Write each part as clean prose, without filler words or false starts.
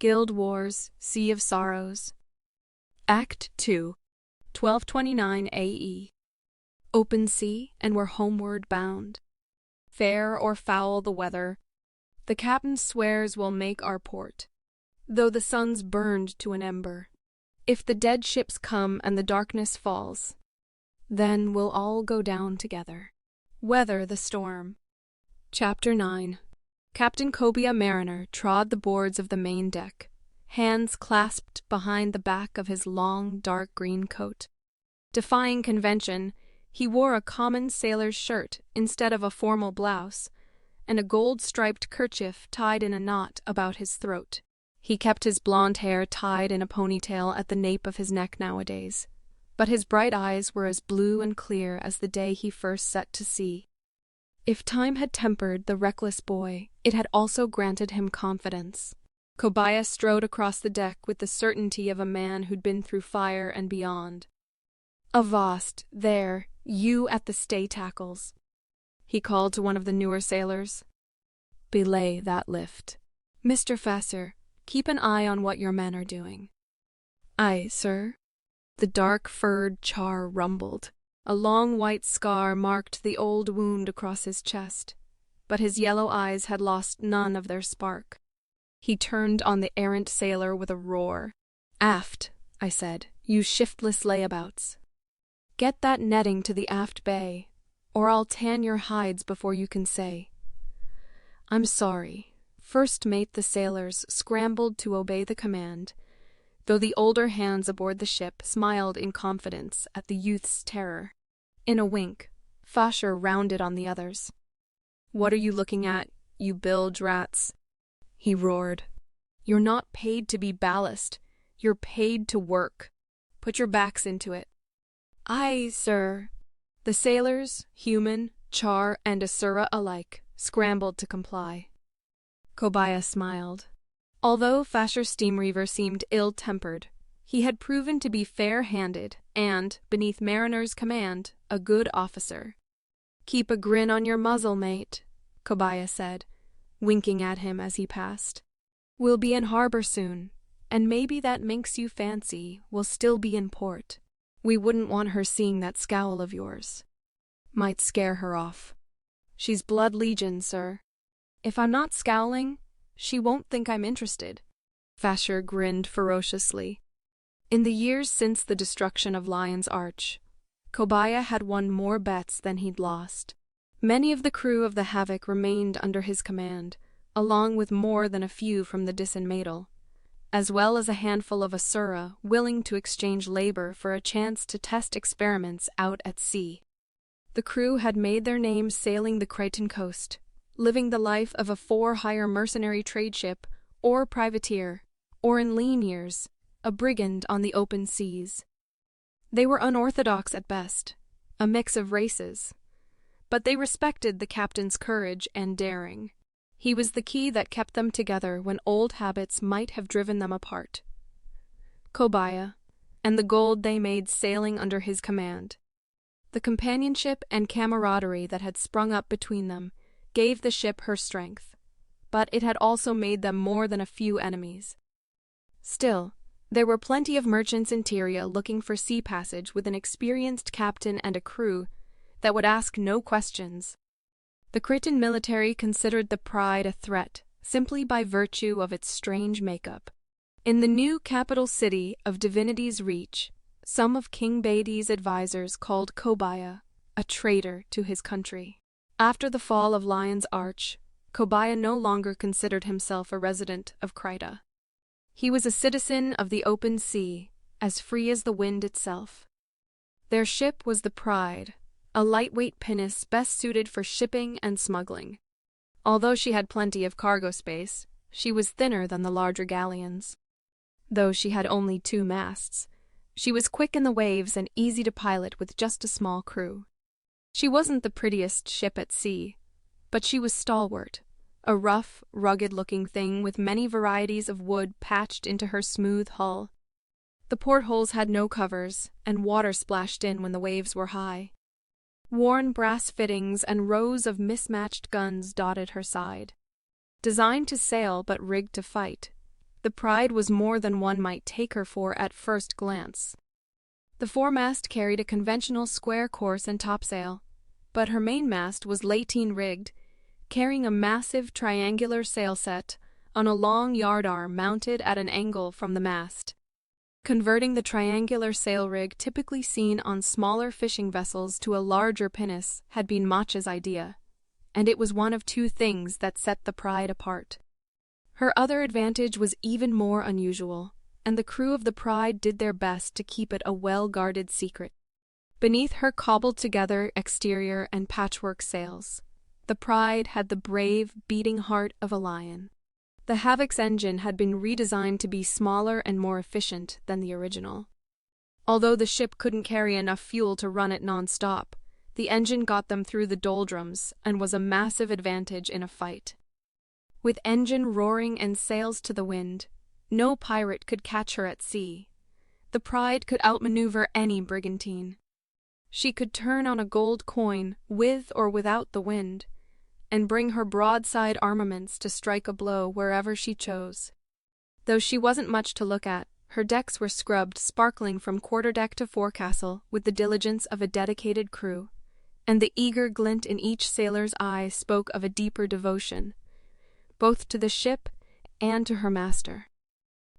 Guild Wars, Sea of Sorrows. Act 2, 1229 AE. Open sea, and we're homeward bound. Fair or foul the weather, the captain swears we'll make our port, though the sun's burned to an ember. If the dead ships come and the darkness falls, then we'll all go down together. Weather the storm. Chapter 9. Captain Cobia Mariner trod the boards of the main deck, hands clasped behind the back of his long, dark green coat. Defying convention, he wore a common sailor's shirt instead of a formal blouse, and a gold-striped kerchief tied in a knot about his throat. He kept his blonde hair tied in a ponytail at the nape of his neck nowadays, but his bright eyes were as blue and clear as the day he first set to sea. If time had tempered the reckless boy, it had also granted him confidence. Cobia strode across the deck with the certainty of a man who'd been through fire and beyond. "Avast, there, you at the stay-tackles," he called to one of the newer sailors. "Belay that lift. Mr. Fesser, keep an eye on what your men are doing." "Aye, sir." The dark-furred char rumbled. A long white scar marked the old wound across his chest, but his yellow eyes had lost none of their spark. He turned on the errant sailor with a roar. "Aft," I said, "you shiftless layabouts. Get that netting to the aft bay, or I'll tan your hides before you can say." "I'm sorry." First mate the sailors scrambled to obey the command, though the older hands aboard the ship smiled in confidence at the youth's terror. In a wink, Fasher rounded on the others. "What are you looking at, you bilge rats?" he roared. "You're not paid to be ballast. You're paid to work. Put your backs into it." "Aye, sir." The sailors, human, char, and Asura alike, scrambled to comply. Cobia smiled. Although Fasher's steamreaver seemed ill-tempered, he had proven to be fair-handed and, beneath Mariner's command, a good officer. "Keep a grin on your muzzle, mate," Cobia said, winking at him as he passed. "We'll be in harbor soon, and maybe that minx you fancy will still be in port. We wouldn't want her seeing that scowl of yours. Might scare her off. She's blood legion, sir. If I'm not scowling, she won't think I'm interested." Fasher grinned ferociously. In the years since the destruction of Lion's Arch, Cobia had won more bets than he'd lost. Many of the crew of the Havoc remained under his command, along with more than a few from the Disinmatal, as well as a handful of Asura willing to exchange labor for a chance to test experiments out at sea. The crew had made their names sailing the Crichton coast, living the life of a for-hire mercenary trade ship or privateer, or in lean years, a brigand on the open seas. They were unorthodox at best, a mix of races, but they respected the captain's courage and daring. He was the key that kept them together when old habits might have driven them apart. Cobia, and the gold they made sailing under his command. The companionship and camaraderie that had sprung up between them gave the ship her strength, but it had also made them more than a few enemies. Still, there were plenty of merchants in Tyria looking for sea passage with an experienced captain and a crew that would ask no questions. The Crichton military considered the Pride a threat simply by virtue of its strange makeup. In the new capital city of Divinity's Reach, some of King Beatty's advisors called Cobia a traitor to his country. After the fall of Lion's Arch, Cobia no longer considered himself a resident of Kryta. He was a citizen of the open sea, as free as the wind itself. Their ship was the Pride, a lightweight pinnace best suited for shipping and smuggling. Although she had plenty of cargo space, she was thinner than the larger galleons. Though she had only 2 masts, she was quick in the waves and easy to pilot with just a small crew. She wasn't the prettiest ship at sea, but she was stalwart, a rough, rugged-looking thing with many varieties of wood patched into her smooth hull. The portholes had no covers, and water splashed in when the waves were high. Worn brass fittings and rows of mismatched guns dotted her side. Designed to sail but rigged to fight, the Pride was more than one might take her for at first glance. The foremast carried a conventional square course and topsail, but her mainmast was lateen-rigged, carrying a massive triangular sail set on a long yardarm mounted at an angle from the mast. Converting the triangular sail rig typically seen on smaller fishing vessels to a larger pinnace had been Macha's idea, and it was one of two things that set the Pride apart. Her other advantage was even more unusual, and the crew of the Pride did their best to keep it a well-guarded secret. Beneath her cobbled-together exterior and patchwork sails, the Pride had the brave, beating heart of a lion. The Havoc's engine had been redesigned to be smaller and more efficient than the original. Although the ship couldn't carry enough fuel to run it non-stop, the engine got them through the doldrums and was a massive advantage in a fight. With engine roaring and sails to the wind, no pirate could catch her at sea. The Pride could outmaneuver any brigantine. She could turn on a gold coin with or without the wind, and bring her broadside armaments to strike a blow wherever she chose. Though she wasn't much to look at, her decks were scrubbed sparkling from quarterdeck to forecastle with the diligence of a dedicated crew, and the eager glint in each sailor's eye spoke of a deeper devotion, both to the ship and to her master.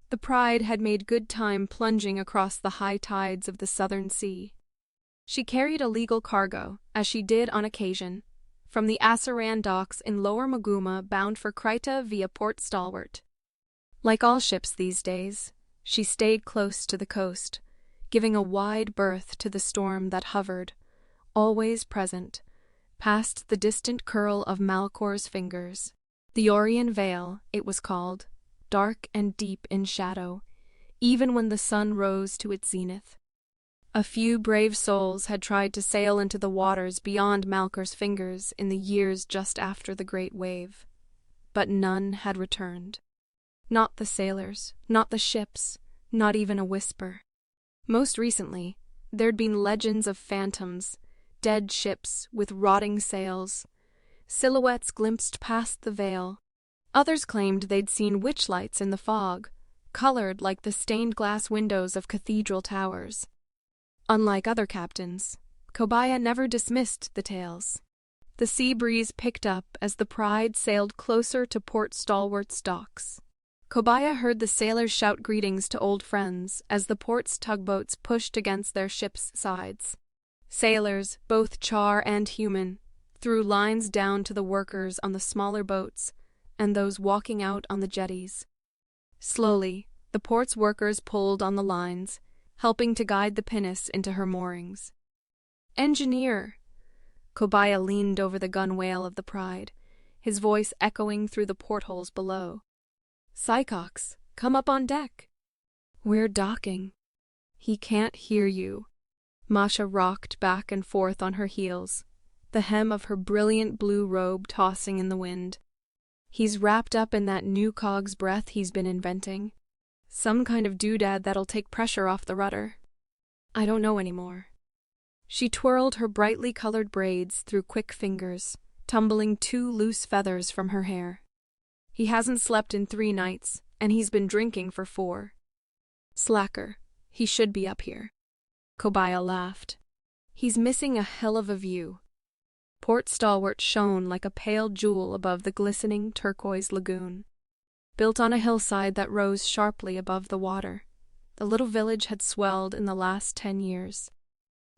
The Pride had made good time plunging across the high tides of the southern sea. She carried a legal cargo, as she did on occasion, from the Asaran docks in Lower Maguma bound for Krita via Port Stalwart. Like all ships these days, she stayed close to the coast, giving a wide berth to the storm that hovered, always present, past the distant curl of Malcor's fingers. The Orion Vale, it was called, dark and deep in shadow, even when the sun rose to its zenith. A few brave souls had tried to sail into the waters beyond Malcor's fingers in the years just after the Great Wave, but none had returned. Not the sailors, not the ships, not even a whisper. Most recently, there'd been legends of phantoms, dead ships with rotting sails, silhouettes glimpsed past the veil. Others claimed they'd seen witch-lights in the fog, colored like the stained glass windows of cathedral towers. Unlike other captains, Kobaya never dismissed the tales. The sea breeze picked up as the Pride sailed closer to Port Stalwart's docks. Kobaya heard the sailors shout greetings to old friends as the port's tugboats pushed against their ship's sides. Sailors, both char and human, threw lines down to the workers on the smaller boats and those walking out on the jetties. Slowly, the port's workers pulled on the lines, helping to guide the pinnace into her moorings. "Engineer!" Kobaya leaned over the gunwale of the Pride, his voice echoing through the portholes below. "Sycox, come up on deck." "We're docking." "He can't hear you." Masha rocked back and forth on her heels, the hem of her brilliant blue robe tossing in the wind. "He's wrapped up in that new cog's breath he's been inventing. Some kind of doodad that'll take pressure off the rudder. I don't know anymore." She twirled her brightly colored braids through quick fingers, tumbling 2 loose feathers from her hair. "He hasn't slept in 3 nights, and he's been drinking for 4. Slacker, he should be up here." Kobaya laughed. "He's missing a hell of a view." Port Stalwart shone like a pale jewel above the glistening turquoise lagoon. Built on a hillside that rose sharply above the water, the little village had swelled in the last 10 years.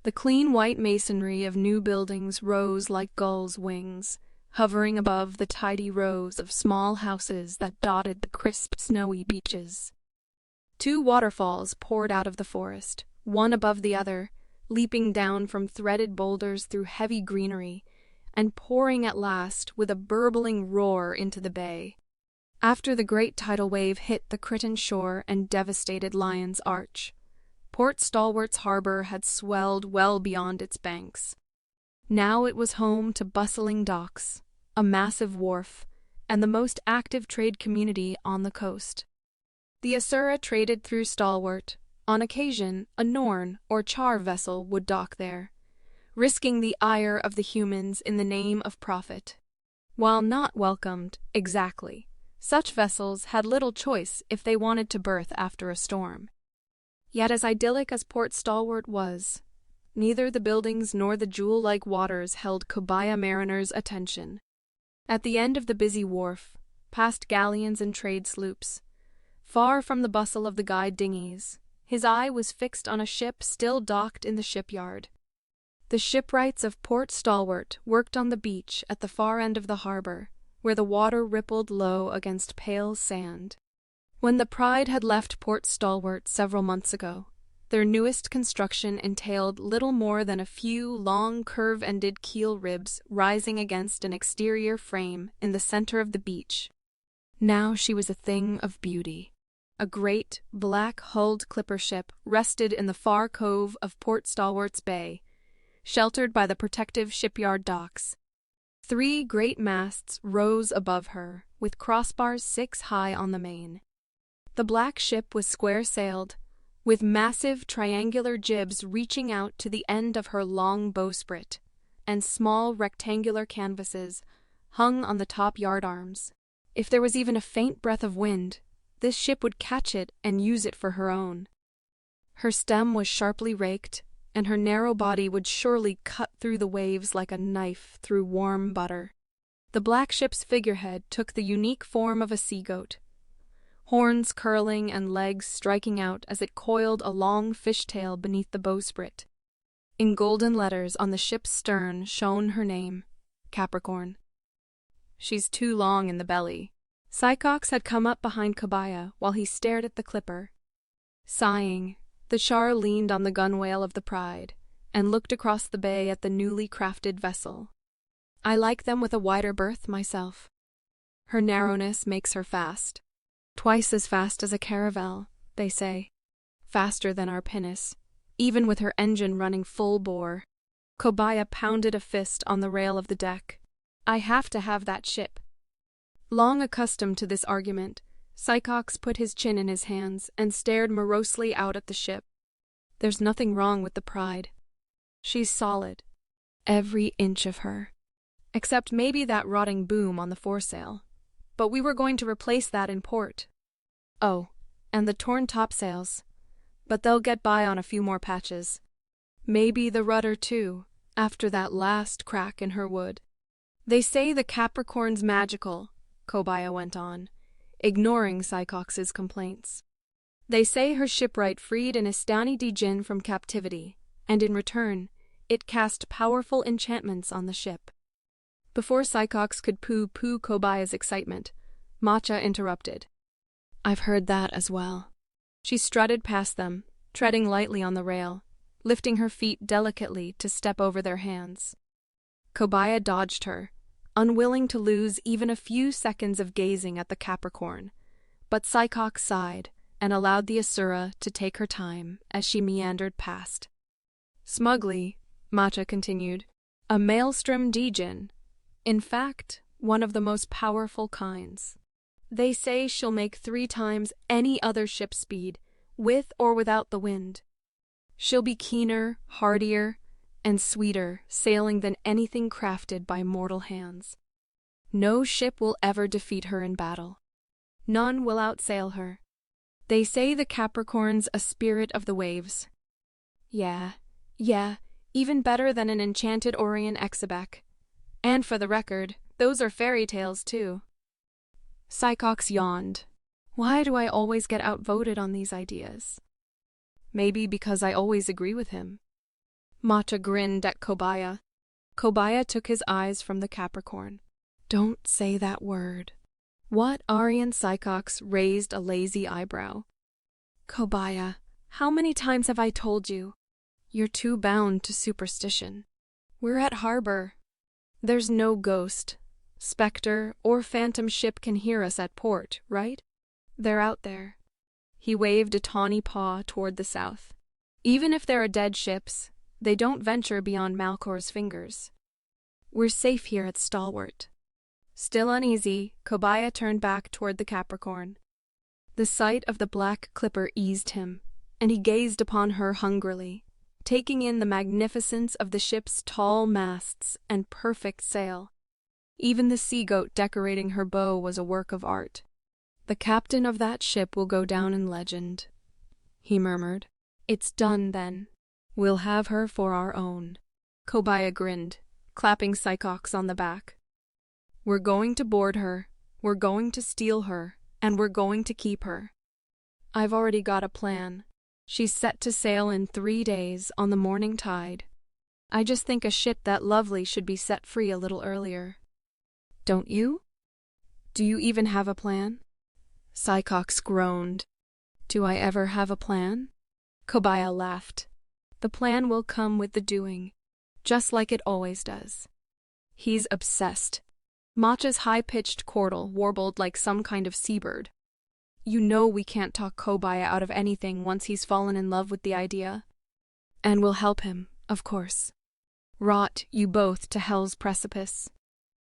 The clean white masonry of new buildings rose like gulls' wings, hovering above the tidy rows of small houses that dotted the crisp, snowy beaches. 2 waterfalls poured out of the forest, one above the other, leaping down from threaded boulders through heavy greenery, and pouring at last with a burbling roar into the bay. After the great tidal wave hit the Critan shore and devastated Lion's Arch, Port Stalwart's harbor had swelled well beyond its banks. Now it was home to bustling docks, a massive wharf, and the most active trade community on the coast. The Asura traded through Stalwart. On occasion, a Norn or Char vessel would dock there, risking the ire of the humans in the name of profit. While not welcomed, exactly, Such vessels had little choice if they wanted to berth after a storm. Yet as idyllic as Port Stalwart was, neither the buildings nor the jewel-like waters held Kobaya mariners' attention. At the end of the busy wharf, past galleons and trade sloops, far from the bustle of the guide dinghies, his eye was fixed on a ship still docked in the shipyard. The shipwrights of Port Stalwart worked on the beach at the far end of the harbor, where the water rippled low against pale sand. When the Pride had left Port Stalwart several months ago, their newest construction entailed little more than a few long curve-ended keel ribs rising against an exterior frame in the center of the beach. Now she was a thing of beauty. A great, black-hulled clipper ship rested in the far cove of Port Stalwart's bay, sheltered by the protective shipyard docks. 3 great masts rose above her, with crossbars 6 high on the main. The black ship was square-sailed, with massive triangular jibs reaching out to the end of her long bowsprit, and small rectangular canvases hung on the top yardarms. If there was even a faint breath of wind, this ship would catch it and use it for her own. Her stem was sharply raked, and her narrow body would surely cut through the waves like a knife through warm butter. The black ship's figurehead took the unique form of a sea-goat, horns curling and legs striking out as it coiled a long fishtail beneath the bowsprit. In golden letters on the ship's stern shone her name, Capricorn. "She's too long in the belly." Sycox had come up behind Kobaya while he stared at the clipper. Sighing, the Char leaned on the gunwale of the Pride and looked across the bay at the newly crafted vessel. "I like them with a wider berth myself. Her narrowness makes her fast. Twice as fast as a caravel, they say. Faster than our pinnace, even with her engine running full bore." Kobaya pounded a fist on the rail of the deck. "I have to have that ship." Long accustomed to this argument, Sycox put his chin in his hands and stared morosely out at the ship. "There's nothing wrong with the Pride. She's solid, every inch of her. Except maybe that rotting boom on the foresail. But we were going to replace that in port. Oh, and the torn topsails. But they'll get by on a few more patches. Maybe the rudder too, after that last crack in her wood. They say the Capricorn's magical," Kobaya went on, ignoring Sycox's complaints. "They say her shipwright freed an Istani di Jinn from captivity, and in return, it cast powerful enchantments on the ship." Before Sycox could pooh-pooh Kobaya's excitement, Matcha interrupted. "I've heard that as well." She strutted past them, treading lightly on the rail, lifting her feet delicately to step over their hands. Kobaya dodged her, unwilling to lose even a few seconds of gazing at the Capricorn, but Sycox sighed and allowed the Asura to take her time as she meandered past. "Smugly," Matcha continued, "a maelstrom Djinn. In fact, one of the most powerful kinds. They say she'll make 3 times any other ship's speed, with or without the wind. She'll be keener, hardier, and sweeter sailing than anything crafted by mortal hands. No ship will ever defeat her in battle. None will outsail her. They say the Capricorn's a spirit of the waves. Yeah, even better than an enchanted Orion Exebec. And for the record, those are fairy tales too." Sycox yawned. "Why do I always get outvoted on these ideas?" "Maybe because I always agree with him." Matcha grinned at Kobaya. Kobaya took his eyes from the Capricorn. "Don't say that word." "What?" Aryan Sycox raised a lazy eyebrow. "Kobaya, how many times have I told you? You're too bound to superstition. We're at harbor. There's no ghost, specter, or phantom ship can hear us at port, right? They're out there." He waved a tawny paw toward the south. "Even if there are dead ships, they don't venture beyond Malcor's fingers. We're safe here at Stalwart." Still uneasy, Kobaya turned back toward the Capricorn. The sight of the black clipper eased him, and he gazed upon her hungrily, taking in the magnificence of the ship's tall masts and perfect sail. Even the sea-goat decorating her bow was a work of art. The captain of that ship will go down in legend, he murmured. It's done then. We'll have her for our own. Kobaya grinned, clapping Sycox on the back. We're going to board her, we're going to steal her, and we're going to keep her. I've already got a plan. She's set to sail in 3 days on the morning tide. I just think a ship that lovely should be set free a little earlier. Don't you? Do you even have a plan? Sycox groaned. Do I ever have a plan? Kobaya laughed. The plan will come with the doing, just like it always does. He's obsessed. Matcha's high-pitched chordal warbled like some kind of seabird. You know we can't talk Kobaya out of anything once he's fallen in love with the idea. And we'll help him, of course. Rot you both to hell's precipice.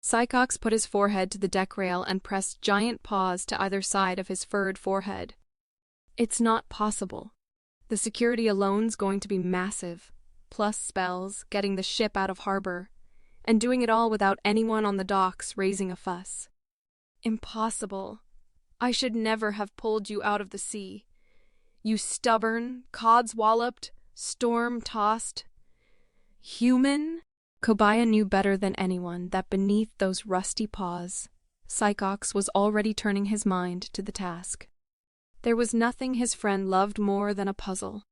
Sycox put his forehead to the deck rail and pressed giant paws to either side of his furred forehead. It's not possible. The security alone's going to be massive, plus spells, getting the ship out of harbor, and doing it all without anyone on the docks raising a fuss. Impossible. I should never have pulled you out of the sea. You stubborn, codswalloped, storm-tossed human? Kobaya knew better than anyone that beneath those rusty paws, Sycox was already turning his mind to the task. There was nothing his friend loved more than a puzzle.